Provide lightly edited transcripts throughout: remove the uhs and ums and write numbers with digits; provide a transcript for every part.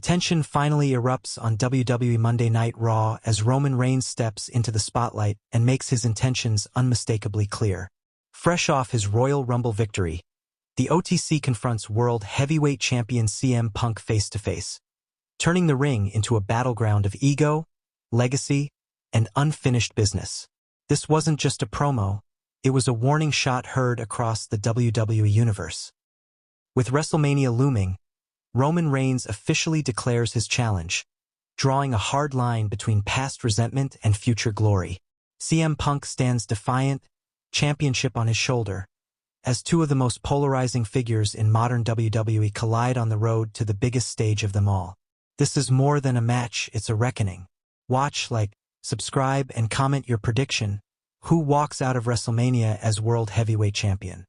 tension finally erupts on WWE Monday Night Raw as Roman Reigns steps into the spotlight and makes his intentions unmistakably clear. Fresh off his Royal Rumble victory, the OTC confronts World Heavyweight Champion CM Punk face-to-face, turning the ring into a battleground of ego, legacy, and unfinished business. This wasn't just a promo, it was a warning shot heard across the WWE Universe. With WrestleMania looming, Roman Reigns officially declares his challenge, drawing a hard line between past resentment and future glory. CM Punk stands defiant, championship on his shoulder, as two of the most polarizing figures in modern WWE collide on the road to the biggest stage of them all. This is more than a match, it's a reckoning. Watch, like, subscribe, and comment your prediction. Who walks out of WrestleMania as World Heavyweight Champion?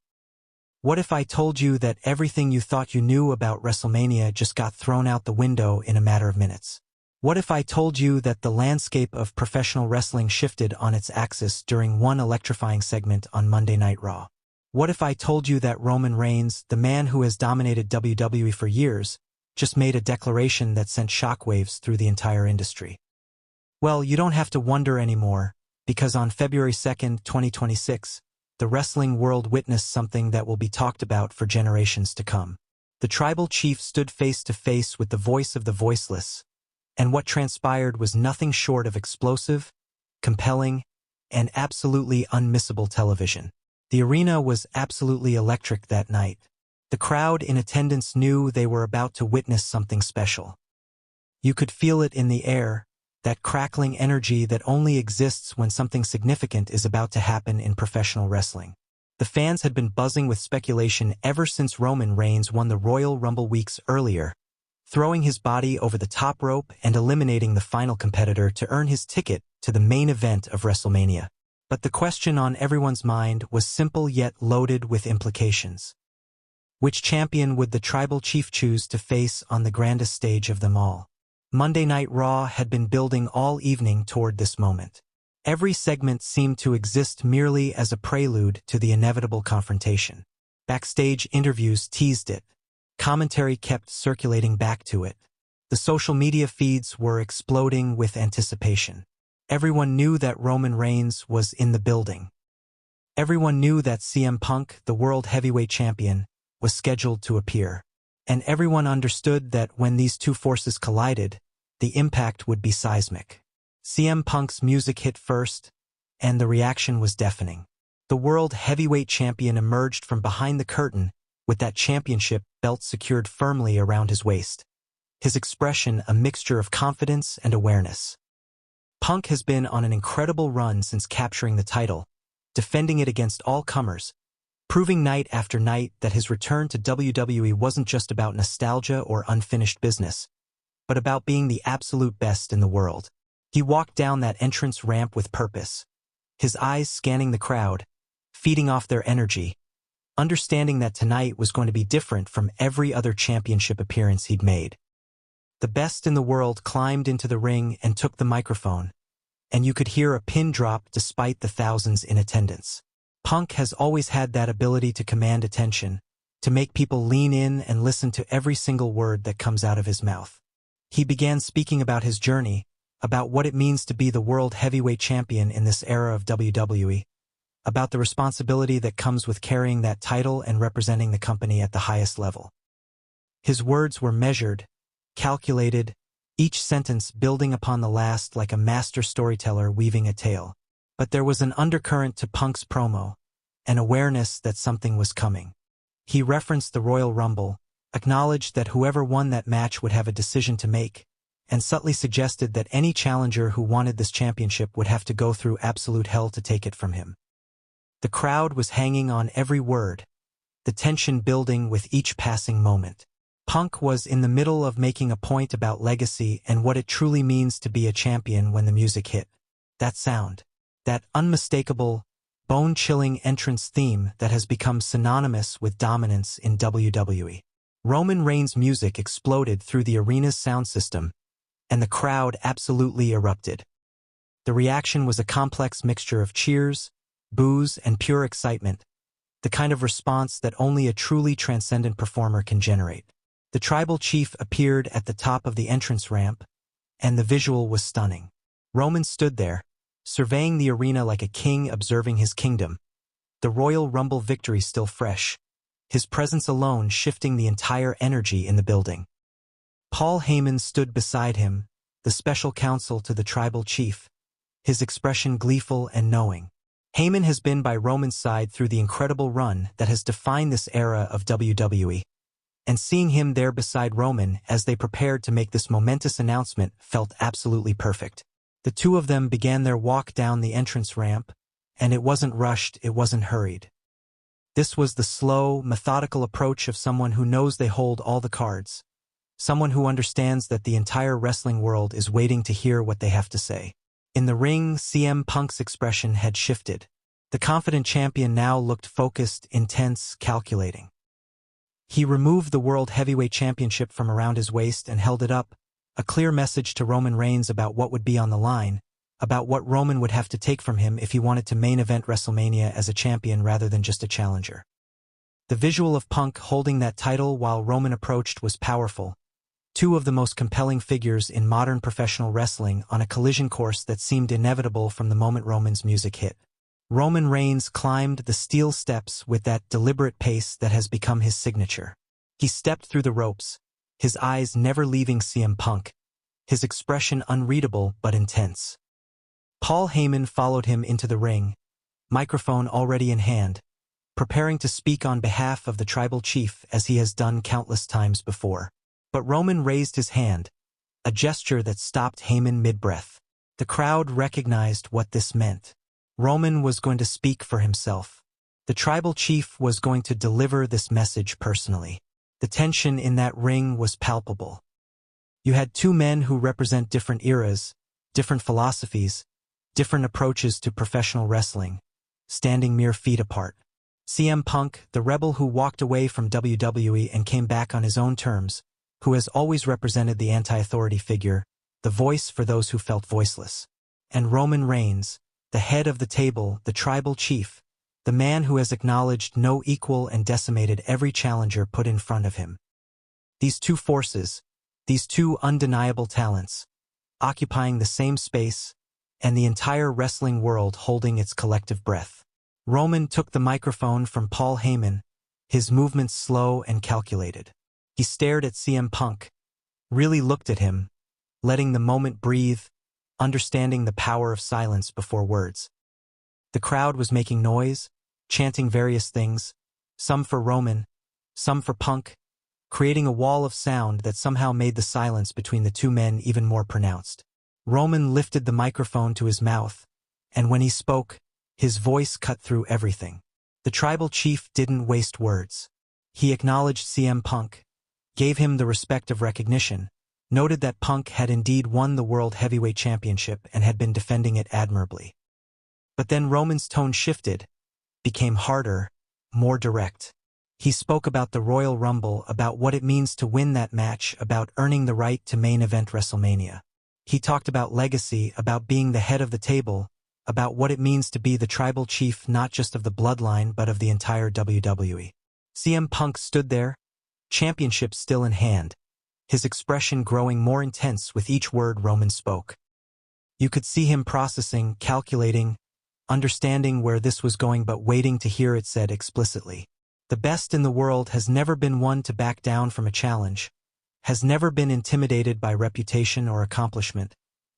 What if I told you that everything you thought you knew about WrestleMania just got thrown out the window in a matter of minutes? What if I told you that the landscape of professional wrestling shifted on its axis during one electrifying segment on Monday Night Raw? What if I told you that Roman Reigns, the man who has dominated WWE for years, just made a declaration that sent shockwaves through the entire industry? Well, you don't have to wonder anymore, because on February 2nd, 2026, the wrestling world witnessed something that will be talked about for generations to come. The tribal chief stood face to face with the voice of the voiceless, and what transpired was nothing short of explosive, compelling, and absolutely unmissable television. The arena was absolutely electric that night. The crowd in attendance knew they were about to witness something special. You could feel it in the air, that crackling energy that only exists when something significant is about to happen in professional wrestling. The fans had been buzzing with speculation ever since Roman Reigns won the Royal Rumble weeks earlier, throwing his body over the top rope and eliminating the final competitor to earn his ticket to the main event of WrestleMania. But the question on everyone's mind was simple yet loaded with implications. Which champion would the tribal chief choose to face on the grandest stage of them all? Monday Night Raw had been building all evening toward this moment. Every segment seemed to exist merely as a prelude to the inevitable confrontation. Backstage interviews teased it. Commentary kept circulating back to it. The social media feeds were exploding with anticipation. Everyone knew that Roman Reigns was in the building. Everyone knew that CM Punk, the World Heavyweight Champion, was scheduled to appear. And everyone understood that when these two forces collided, the impact would be seismic. CM Punk's music hit first, and the reaction was deafening. The World Heavyweight Champion emerged from behind the curtain with that championship belt secured firmly around his waist, his expression a mixture of confidence and awareness. Punk has been on an incredible run since capturing the title, defending it against all comers, proving night after night that his return to WWE wasn't just about nostalgia or unfinished business, but about being the absolute best in the world. He walked down that entrance ramp with purpose, his eyes scanning the crowd, feeding off their energy, understanding that tonight was going to be different from every other championship appearance he'd made. The best in the world climbed into the ring and took the microphone, and you could hear a pin drop despite the thousands in attendance. Punk has always had that ability to command attention, to make people lean in and listen to every single word that comes out of his mouth. He began speaking about his journey, about what it means to be the World Heavyweight Champion in this era of WWE, about the responsibility that comes with carrying that title and representing the company at the highest level. His words were measured, calculated, each sentence building upon the last like a master storyteller weaving a tale. But there was an undercurrent to Punk's promo, an awareness that something was coming. He referenced the Royal Rumble, acknowledged that whoever won that match would have a decision to make, and subtly suggested that any challenger who wanted this championship would have to go through absolute hell to take it from him. The crowd was hanging on every word, the tension building with each passing moment. Punk was in the middle of making a point about legacy and what it truly means to be a champion when the music hit. That sound, that unmistakable, bone-chilling entrance theme that has become synonymous with dominance in WWE. Roman Reigns' music exploded through the arena's sound system, and the crowd absolutely erupted. The reaction was a complex mixture of cheers, boos, and pure excitement, the kind of response that only a truly transcendent performer can generate. The tribal chief appeared at the top of the entrance ramp, and the visual was stunning. Roman stood there, surveying the arena like a king observing his kingdom, the Royal Rumble victory still fresh, his presence alone shifting the entire energy in the building. Paul Heyman stood beside him, the special counsel to the tribal chief, his expression gleeful and knowing. Heyman has been by Roman's side through the incredible run that has defined this era of WWE, and seeing him there beside Roman as they prepared to make this momentous announcement felt absolutely perfect. The two of them began their walk down the entrance ramp, and it wasn't rushed, it wasn't hurried. This was the slow, methodical approach of someone who knows they hold all the cards, someone who understands that the entire wrestling world is waiting to hear what they have to say. In the ring, CM Punk's expression had shifted. The confident champion now looked focused, intense, calculating. He removed the World Heavyweight Championship from around his waist and held it up, a clear message to Roman Reigns about what would be on the line, about what Roman would have to take from him if he wanted to main event WrestleMania as a champion rather than just a challenger. The visual of Punk holding that title while Roman approached was powerful, two of the most compelling figures in modern professional wrestling on a collision course that seemed inevitable from the moment Roman's music hit. Roman Reigns climbed the steel steps with that deliberate pace that has become his signature. He stepped through the ropes, his eyes never leaving CM Punk, his expression unreadable but intense. Paul Heyman followed him into the ring, microphone already in hand, preparing to speak on behalf of the tribal chief as he has done countless times before. But Roman raised his hand, a gesture that stopped Heyman mid-breath. The crowd recognized what this meant. Roman was going to speak for himself. The tribal chief was going to deliver this message personally. The tension in that ring was palpable. You had two men who represent different eras, different philosophies, different approaches to professional wrestling, standing mere feet apart. CM Punk, the rebel who walked away from WWE and came back on his own terms, who has always represented the anti-authority figure, the voice for those who felt voiceless. And Roman Reigns, the head of the table, the tribal chief, the man who has acknowledged no equal and decimated every challenger put in front of him. These two forces, these two undeniable talents, occupying the same space, and the entire wrestling world holding its collective breath. Roman took the microphone from Paul Heyman, his movements slow and calculated. He stared at CM Punk, really looked at him, letting the moment breathe, understanding the power of silence before words. The crowd was making noise, chanting various things, some for Roman, some for Punk, creating a wall of sound that somehow made the silence between the two men even more pronounced. Roman lifted the microphone to his mouth, and when he spoke, his voice cut through everything. The tribal chief didn't waste words. He acknowledged CM Punk, gave him the respect of recognition, noted that Punk had indeed won the World Heavyweight Championship and had been defending it admirably. But then Roman's tone shifted, became harder, more direct. He spoke about the Royal Rumble, about what it means to win that match, about earning the right to main event WrestleMania. He talked about legacy, about being the head of the table, about what it means to be the tribal chief not just of the bloodline but of the entire WWE. CM Punk stood there, championship still in hand, his expression growing more intense with each word Roman spoke. You could see him processing, calculating, understanding where this was going but waiting to hear it said explicitly. The best in the world has never been one to back down from a challenge, has never been intimidated by reputation or accomplishment,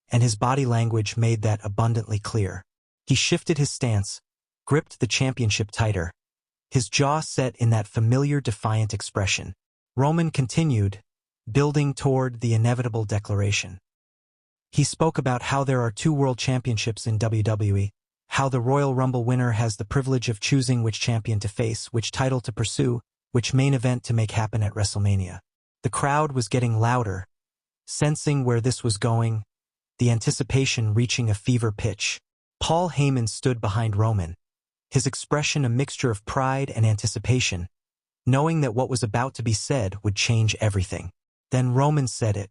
and his body language made that abundantly clear. He shifted his stance, gripped the championship tighter, his jaw set in that familiar defiant expression. Roman continued, building toward the inevitable declaration. He spoke about how there are two world championships in WWE, how the Royal Rumble winner has the privilege of choosing which champion to face, which title to pursue, which main event to make happen at WrestleMania. The crowd was getting louder, sensing where this was going, the anticipation reaching a fever pitch. Paul Heyman stood behind Roman, his expression a mixture of pride and anticipation, knowing that what was about to be said would change everything. Then Roman said it.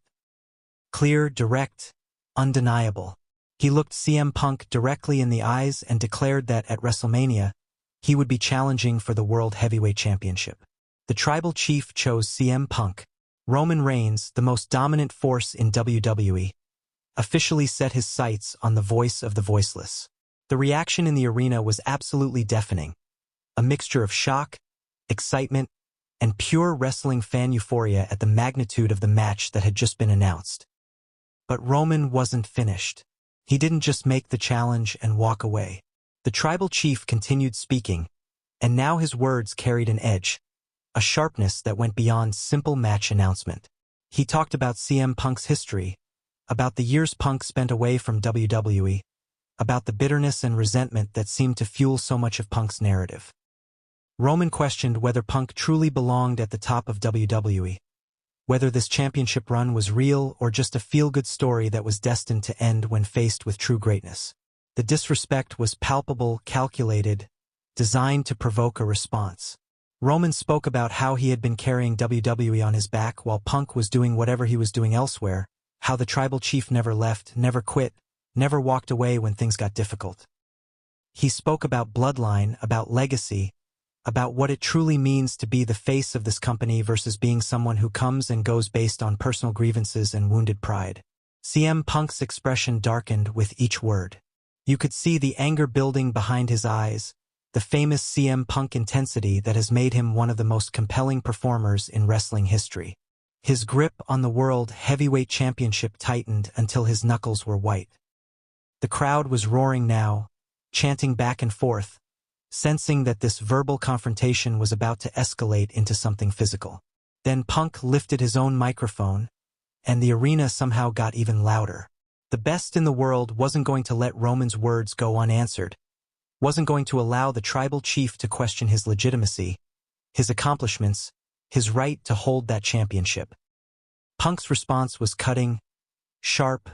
Clear, direct, undeniable. He looked CM Punk directly in the eyes and declared that at WrestleMania, he would be challenging for the World Heavyweight Championship. The tribal chief chose CM Punk, Roman Reigns, the most dominant force in WWE, officially set his sights on the voice of the voiceless. The reaction in the arena was absolutely deafening, a mixture of shock, excitement, and pure wrestling fan euphoria at the magnitude of the match that had just been announced. But Roman wasn't finished. He didn't just make the challenge and walk away. The tribal chief continued speaking, and now his words carried an edge, a sharpness that went beyond simple match announcement. He talked about CM Punk's history, about the years Punk spent away from WWE, about the bitterness and resentment that seemed to fuel so much of Punk's narrative. Roman questioned whether Punk truly belonged at the top of WWE, whether this championship run was real or just a feel-good story that was destined to end when faced with true greatness. The disrespect was palpable, calculated, designed to provoke a response. Roman spoke about how he had been carrying WWE on his back while Punk was doing whatever he was doing elsewhere, how the tribal chief never left, never quit, never walked away when things got difficult. He spoke about bloodline, about legacy, about what it truly means to be the face of this company versus being someone who comes and goes based on personal grievances and wounded pride. CM Punk's expression darkened with each word. You could see the anger building behind his eyes, the famous CM Punk intensity that has made him one of the most compelling performers in wrestling history. His grip on the World Heavyweight Championship tightened until his knuckles were white. The crowd was roaring now, chanting back and forth, sensing that this verbal confrontation was about to escalate into something physical. Then Punk lifted his own microphone, and the arena somehow got even louder. The best in the world wasn't going to let Roman's words go unanswered, wasn't going to allow the tribal chief to question his legitimacy, his accomplishments, his right to hold that championship. Punk's response was cutting, sharp,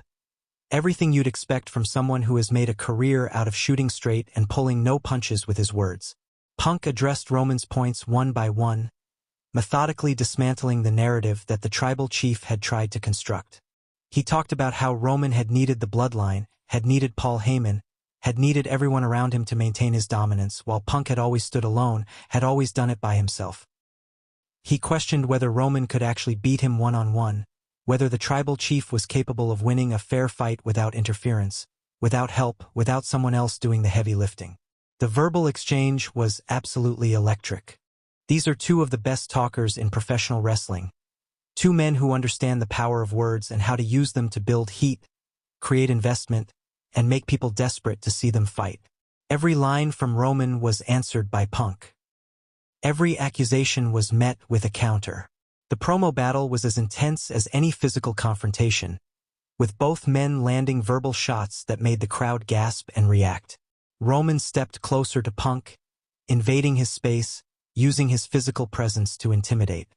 everything you'd expect from someone who has made a career out of shooting straight and pulling no punches with his words. Punk addressed Roman's points one by one, methodically dismantling the narrative that the tribal chief had tried to construct. He talked about how Roman had needed the bloodline, had needed Paul Heyman, had needed everyone around him to maintain his dominance, while Punk had always stood alone, had always done it by himself. He questioned whether Roman could actually beat him one-on-one, whether the tribal chief was capable of winning a fair fight without interference, without help, without someone else doing the heavy lifting. The verbal exchange was absolutely electric. These are two of the best talkers in professional wrestling. Two men who understand the power of words and how to use them to build heat, create investment, and make people desperate to see them fight. Every line from Roman was answered by Punk. Every accusation was met with a counter. The promo battle was as intense as any physical confrontation, with both men landing verbal shots that made the crowd gasp and react. Roman stepped closer to Punk, invading his space, using his physical presence to intimidate.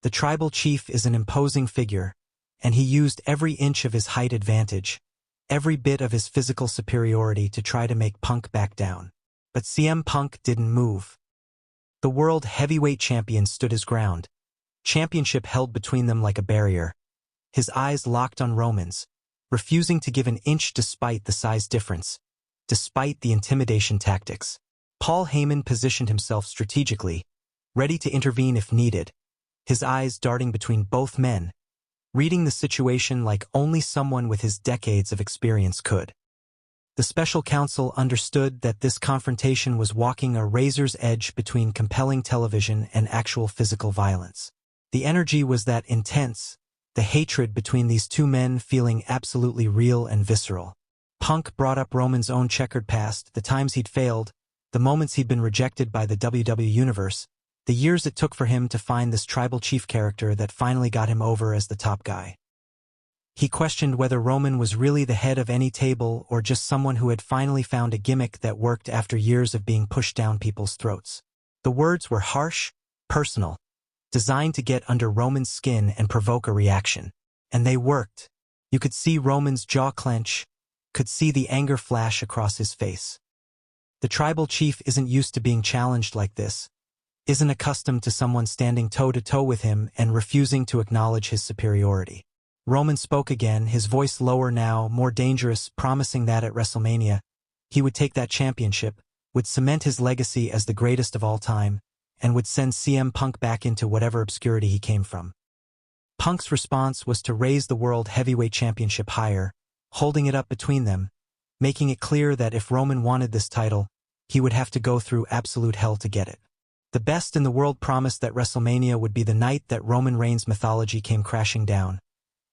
The tribal chief is an imposing figure, and he used every inch of his height advantage, every bit of his physical superiority to try to make Punk back down. But CM Punk didn't move. The World Heavyweight Champion stood his ground, championship held between them like a barrier, his eyes locked on Roman's, refusing to give an inch despite the size difference, despite the intimidation tactics. Paul Heyman positioned himself strategically, ready to intervene if needed, his eyes darting between both men, reading the situation like only someone with his decades of experience could. The special counsel understood that this confrontation was walking a razor's edge between compelling television and actual physical violence. The energy was that intense, the hatred between these two men feeling absolutely real and visceral. Punk brought up Roman's own checkered past, the times he'd failed, the moments he'd been rejected by the WWE Universe, the years it took for him to find this tribal chief character that finally got him over as the top guy. He questioned whether Roman was really the head of any table or just someone who had finally found a gimmick that worked after years of being pushed down people's throats. The words were harsh, personal, designed to get under Roman's skin and provoke a reaction. And they worked. You could see Roman's jaw clench, could see the anger flash across his face. The tribal chief isn't used to being challenged like this, isn't accustomed to someone standing toe-to-toe with him and refusing to acknowledge his superiority. Roman spoke again, his voice lower now, more dangerous, promising that at WrestleMania, he would take that championship, would cement his legacy as the greatest of all time, and would send CM Punk back into whatever obscurity he came from. Punk's response was to raise the World Heavyweight Championship higher, holding it up between them, making it clear that if Roman wanted this title, he would have to go through absolute hell to get it. The best in the world promised that WrestleMania would be the night that Roman Reigns' mythology came crashing down,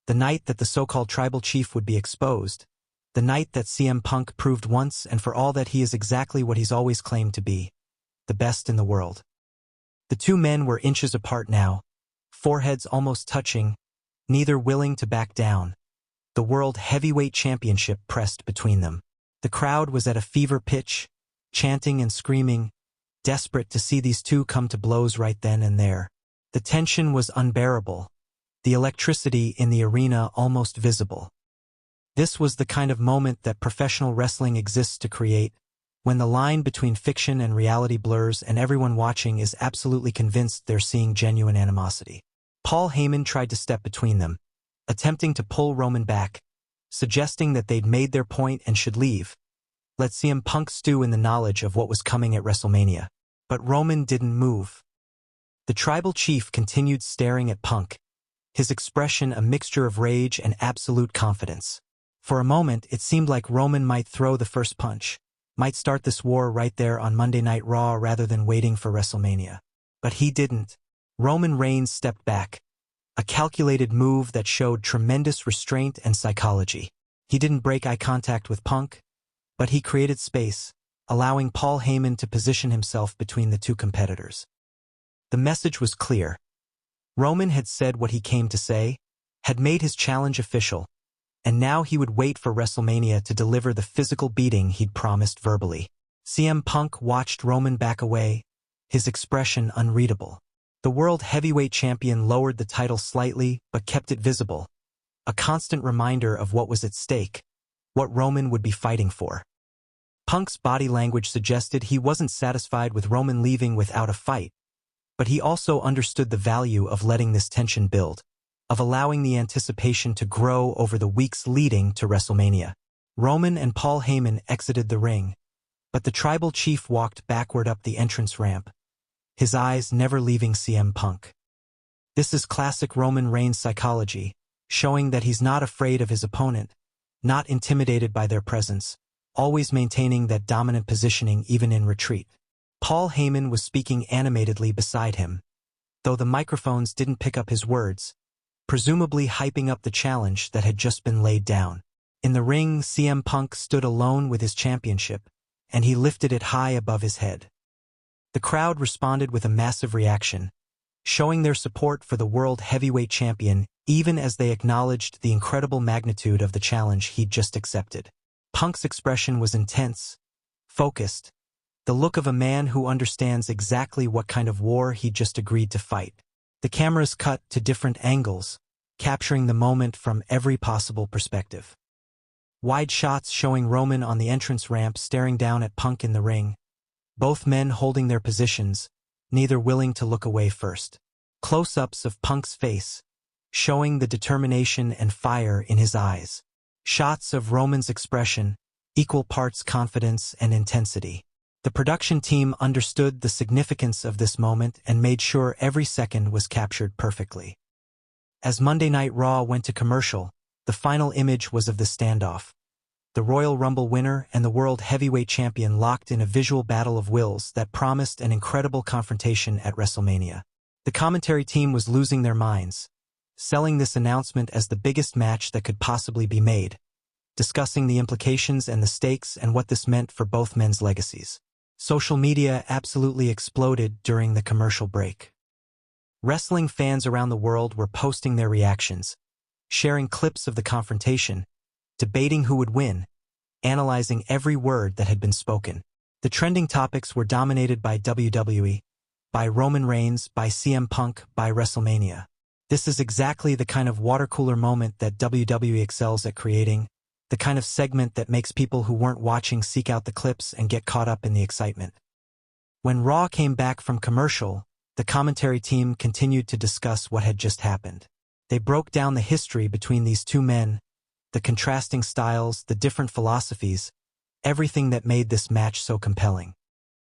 the night that the so-called tribal chief would be exposed, the night that CM Punk proved once and for all that he is exactly what he's always claimed to be, the best in the world. The two men were inches apart now, foreheads almost touching, neither willing to back down. The World Heavyweight Championship pressed between them. The crowd was at a fever pitch, chanting and screaming, desperate to see these two come to blows right then and there. The tension was unbearable, the electricity in the arena almost visible. This was the kind of moment that professional wrestling exists to create, when the line between fiction and reality blurs and everyone watching is absolutely convinced they're seeing genuine animosity. Paul Heyman tried to step between them, attempting to pull Roman back, suggesting that they'd made their point and should leave. Let CM Punk stew in the knowledge of what was coming at WrestleMania. But Roman didn't move. The tribal chief continued staring at Punk, his expression a mixture of rage and absolute confidence. For a moment, it seemed like Roman might throw the first punch, might start this war right there on Monday Night Raw rather than waiting for WrestleMania. But he didn't. Roman Reigns stepped back, a calculated move that showed tremendous restraint and psychology. He didn't break eye contact with Punk, but he created space, allowing Paul Heyman to position himself between the two competitors. The message was clear. Roman had said what he came to say, had made his challenge official, and now he would wait for WrestleMania to deliver the physical beating he'd promised verbally. CM Punk watched Roman back away, his expression unreadable. The World Heavyweight Champion lowered the title slightly but kept it visible, a constant reminder of what was at stake, what Roman would be fighting for. Punk's body language suggested he wasn't satisfied with Roman leaving without a fight, but he also understood the value of letting this tension build, of allowing the anticipation to grow over the weeks leading to WrestleMania. Roman and Paul Heyman exited the ring, but the tribal chief walked backward up the entrance ramp, his eyes never leaving CM Punk. This is classic Roman Reigns psychology, showing that he's not afraid of his opponent, not intimidated by their presence, always maintaining that dominant positioning even in retreat. Paul Heyman was speaking animatedly beside him, though the microphones didn't pick up his words, presumably hyping up the challenge that had just been laid down. In the ring, CM Punk stood alone with his championship, and he lifted it high above his head. The crowd responded with a massive reaction, showing their support for the World Heavyweight Champion even as they acknowledged the incredible magnitude of the challenge he'd just accepted. Punk's expression was intense, focused, the look of a man who understands exactly what kind of war he just agreed to fight. The cameras cut to different angles, capturing the moment from every possible perspective. Wide shots showing Roman on the entrance ramp staring down at Punk in the ring, both men holding their positions, neither willing to look away first. Close-ups of Punk's face, showing the determination and fire in his eyes. Shots of Roman's expression, equal parts confidence and intensity. The production team understood the significance of this moment and made sure every second was captured perfectly. As Monday Night Raw went to commercial, the final image was of the standoff. The Royal Rumble winner and the World Heavyweight Champion locked in a visual battle of wills that promised an incredible confrontation at WrestleMania. The commentary team was losing their minds, selling this announcement as the biggest match that could possibly be made, discussing the implications and the stakes and what this meant for both men's legacies. Social media absolutely exploded during the commercial break. Wrestling fans around the world were posting their reactions, sharing clips of the confrontation, debating who would win, analyzing every word that had been spoken. The trending topics were dominated by WWE, by Roman Reigns, by CM Punk, by WrestleMania. This is exactly the kind of water-cooler moment that WWE excels at creating, the kind of segment that makes people who weren't watching seek out the clips and get caught up in the excitement. When Raw came back from commercial, the commentary team continued to discuss what had just happened. They broke down the history between these two men, the contrasting styles, the different philosophies, everything that made this match so compelling.